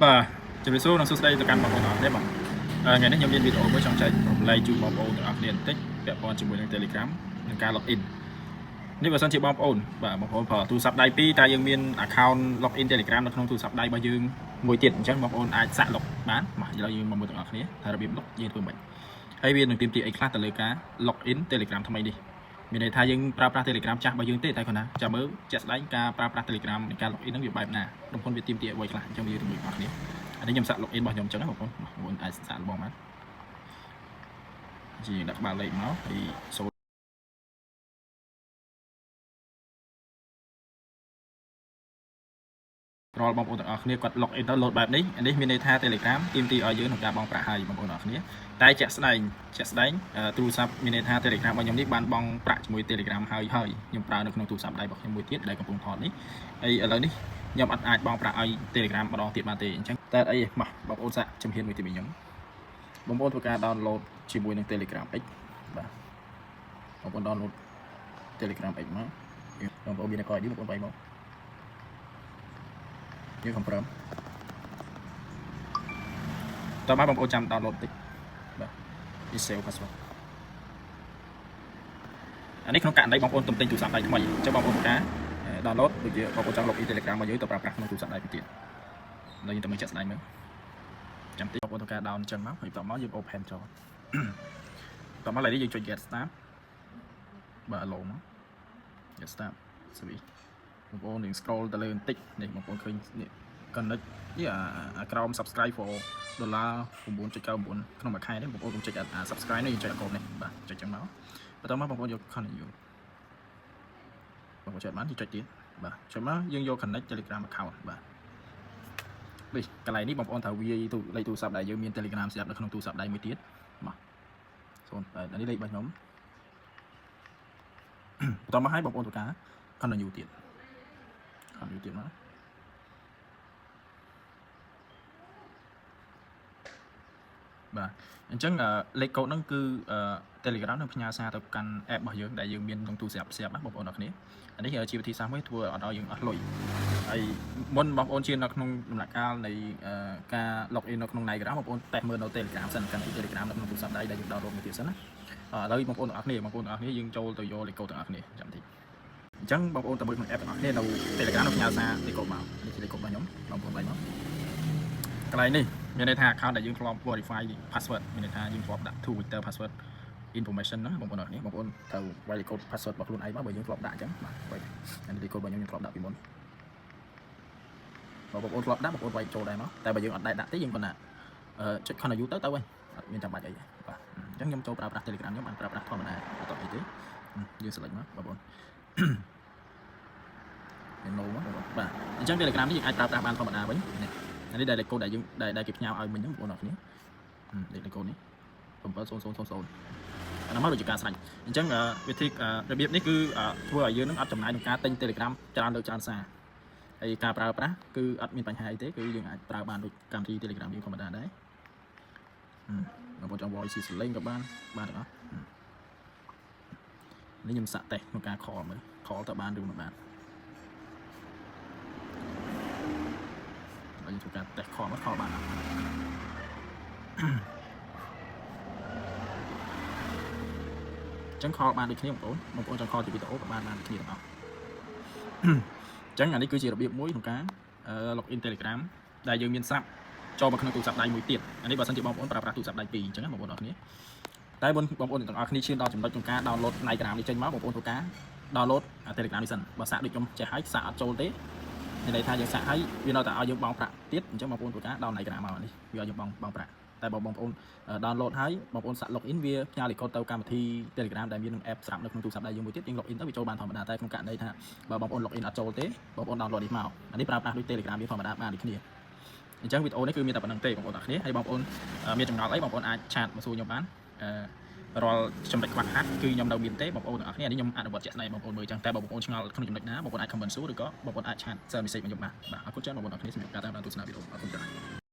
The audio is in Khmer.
បាទជំរាបសួរនិងសួស្តីទៅកាន់បងប្អូនទាំងអស់គ្នាបាទថ្ងៃនេះខ្ញុំមានវីដេអូមួយចង់ចែករំលែកជូនបងប្អូនទាំងអស់គ្នាបន្តិចពាក់ព័ន្ធជាមួយនឹង Telegram និងការ login នេះបើសិនជាបងប្អូនបាទបងប្អូនប្រើទូរស័ព្ទដៃពីរតែយើងមាន account login Telegram នៅក្នុងទូរស័ព្ទដៃរបស់យើងមួយទៀតអញ្ចឹងបងប្អូនអាចសាក់ log បានបាទឥឡូវយើងមកមើលទាំងអស់គ្នាថារបៀប log យើងធ្វើម៉េចហើយវានឹងទាមទារអីខ្លះទៅលើការ login Telegram ថ្មីនេះមានន័យថាយើងប្រើប្រាស់ Telegram ចាស់របស់យើងទេតែគាត់ណាចាំមើលជាក់ស្ដែងការប្រើប្រាស់ Telegram នៃការ login ហ្នឹងវាបែបណាបងប្អូនវាទាមទារអ្វីខ្លះអញ្ចឹងវាជាមួយបងប្អូនគ្នាអានេះខ្ញុំសាក់ login របស់ខ្ញុំអញ្ចឹងណាបងប្អូនអាចសាក់របស់បានជាដាក់ក្បាលលេខមកហើយចូលរាល់បងប្អូនទាំងអស់គ្នាគាត់ login ទៅ load បែបនេះនេះមានន័យថា Telegram ទាមទារឲ្យយើងក្នុងការបង់ប្រាក់ហើយបងប្អូនទាំងអស់គ្នាតែជាក់ស្ដែងទូរស័ព្ទមានន័យថា Telegram របស់ខ្ញុំនេះបានបង់ប្រាក់ជាមួយ Telegram ហើយខ្ញុំប្រើនៅក្នុងទូរស័ព្ទដៃរបស់ខ្ញុំមួយទៀតដែលកំពុងថតនេះហើយឥឡូវនេះខ្ញុំអាចបង់ប្រាក់ឲ្យ Telegram ម្ដងទៀតបានទេអញ្ចឹងតែអីមកបងប្អូនសាក់ជំហានមួយទី2ខ្ញុំបងប្អូនធ្វើការ download ជាមួយនឹង Telegram X បាទបងប្អូន download Telegram X មកបងប្អូនមាន account ID បងប្អូនបាយមកយើង confirm តោះមកបងប្អូនចាំ download តិចបាទ save password អានេះក្នុងករណីបងប្អូនទំទិញទូរស័ព្ទដៃថ្មីអញ្ចឹងបងប្អូនធ្វើការ download ដូចជាបងប្អូនចង់ login Telegram មកយើងទៅប្រើប្រាស់ក្នុងទូរស័ព្ទដៃទៀតនៅយើងទៅមើលចាក់ស្ដែងមើលចាំតិចបងប្អូនធ្វើការ down អញ្ចឹងមកហើយបន្តមកយើង open ចូលបន្តមកឡើយនេះយើងចុច get start បាទ allow មក get start ស្វីបងប្អូននឹង scroll ទៅលើបន្តិចនេះបងប្អូនឃើញនេះ connect នេះអាក្រោម subscribe for $9.99 ក្នុងមួយខែនេះបងប្អូនកុំចុចsubscribe នេះយើងចុច account នេះបាទចុចចឹងមកបន្តមកបងប្អូនយក continue បងប្អូនចុចបានចុចទៀតបាទចុចមកយើងយក connect Telegram account បាទនេះកន្លែងនេះបងប្អូនត្រូវវាយលេខទូរស័ព្ទដែលយើងមាន Telegram ស្រាប់នៅក្នុងទូរស័ព្ទដៃមួយទៀតមកនេះលេខរបស់ខ្ញុំបន្តមកឲ្យបងប្អូនធ្វើការ continue ទៀតមកបាទអញ្ចឹងលេខកូដហ្នឹងគឺ Telegram នឹងផ្ញើសារទៅកាន់ app របស់យើងដែលយើងមានក្នុងទូរស័ព្ទស្រាប់ណាបងប្អូនអរគ្នាអានេះជាវិធីសាស្ត្រមួយធ្វើឲ្យដល់យើងអស់លុយហើយមុនបងប្អូនជានៅក្នុងដំណាក់កាលនៃការ login នៅក្នុង Telegram បងប្អូនតេស្តមើលនៅ Telegram សិនកាន់ Telegram នៅក្នុងទូរស័ព្ទដៃដែលយើង download មកទៀតសិនណាឥឡូវបងប្អូនទាំងអស់គ្នាយើងចូលទៅយកលេខកូដទាំងអស់គ្នាចាំតិចអញ្ចឹងបងប្អូនទៅមើលក្នុង app ទាំងអស់គ្នានៅ Telegram នឹងផ្ញើសារលេខកូដមកនេះជាលេខកូដរបស់ខ្ញុំបងប្អូនបាយមកកន្លែងនេះមានន័យថា account ដែលយើងធ្លាប់ verify password មានន័យថាយើងធ្លាប់ដាក់ two factor password information ណាបងប្អូនអរគ្នាបងប្អូនត្រូវវាយលេខកូដ password របស់ខ្លួនឯងមកបើយើងធ្លាប់ដាក់អញ្ចឹងបាទអានេះលេខកូដរបស់ខ្ញុំធ្លាប់ដាក់ពីមុនបងប្អូនធ្លាប់ដាក់បងប្អូនវាយចូលដែរមកតែបើយើងអត់ដែរដាក់ទេយើងប៉ុណ្ណាចុច continue ទៅវិញអត់មានចាំបាច់អីបាទអញ្ចឹងខ្ញុំចូលប្រើប្រាស់ Telegram ខ្ញុំបានប្រើប្រាស់ធម្មតាអត់តអីទេយើង select មកបងប្អូនno មកបាទអញ្ចឹង Telegram នេះយើងអាចប្រើប្រាស់បានធម្មតាវិញនេះអានេះដែលលេខកូដដែលយើងដែលគេផ្ញើឲ្យមិញហ្នឹងបងប្អូនអរគ្នាលេខកូដនេះ70000អានោះមកដូចជាការស្រាច់អញ្ចឹងវិធីរបៀបនេះគឺធ្វើឲ្យយើងនឹងអត់ចំណាយក្នុងការទិញ Telegram ច្រើនលើកច្រើនសារហើយការប្រើប្រាស់គឺអត់មានបញ្ហាអីទេគឺយើងអាចប្រើបានដូចកម្មវិធី Telegram យើងធម្មតាដែរបងប្អូនចង់ voice សលេងក៏បានទាំងអស់នេះខ្ញុំសាក់តេស្តក្នុងការ call មើល call តើបានឬមិនបានយើងធ្វើការតេស្ត call មក call បានអត់ចឹង call បានដូចគ្នាបងប្អូនចង់ call ជាវីដេអូក៏បានដូចគ្នាទាំងអស់ចឹងអានេះគឺជារបៀបមួយក្នុងការ login Telegram ដែលយើងមានស្រាប់ចូលមកក្នុងទូរស័ព្ទដៃមួយទៀតអានេះបើសិនជាបងប្អូនប្រើប្រាស់ទូរស័ព្ទដៃពីរអញ្ចឹងណាបងប្អូនអរគ្នាតែបងប្អូនទាំងអស់គ្នាឈានដល់ចំណុចក្នុងការ download Telegram នេះចេញមកបងប្អូនធ្វើការ download Telegram នេះសិនបើសាកដូចខ្ញុំចេះហើយសាកអត់ចូលទេមានន័យថាយើងសាកហើយវានៅតែឲ្យយើងបង់ប្រាក់ទៀតអញ្ចឹងបងប្អូនធ្វើការ download Telegram មកនេះវាឲ្យយើងបង់ប្រាក់តែបងប្អូន download ហើយបងប្អូនសាក login វាផ្ញើលេខកូដទៅកម្មវិធី Telegram ដែលមាននឹង app ស្រាប់នៅក្នុងទូរស័ព្ទដៃយើងមួយទៀតយើង login ទៅវាចូលបានធម្មតាតែក្នុងករណីថាបើបងប្អូន login អត់ចូលទេបងប្អូន download នេះមកអានេះប្រើប្រាស់ដូច Telegram វាធម្មតាបានដូចគ្នាអញ្ចឹងវីដេអូនេះគឺមានតែប៉ុណ្្នឹងទេបងប្អូនទាំងគ្នាហើយបងប្អូនមានចម្ងល់អីបងប្អូនអាចឆាតមកសួរខ្ញុំបានរាល់ចំណុចខ្វះខាតគឺខ្ញុំនៅមានទេបងប្អូនទាំងអស់គ្នានេះខ្ញុំអនុវត្តជាក់ស្ដែងបងប្អូនមើលអញ្ចឹងតែបងប្អូនឆ្ងល់ក្នុងចំណុចណាបងប្អូនអាច comment សួរឬក៏បងប្អូនអាចឆាត share message មកខ្ញុំបានបាទអរគុណច្រើនបងប្អូនទាំងគ្នាសម្រាប់ការតាមដានទស្សនាវីដេអូអរគុណច្រើន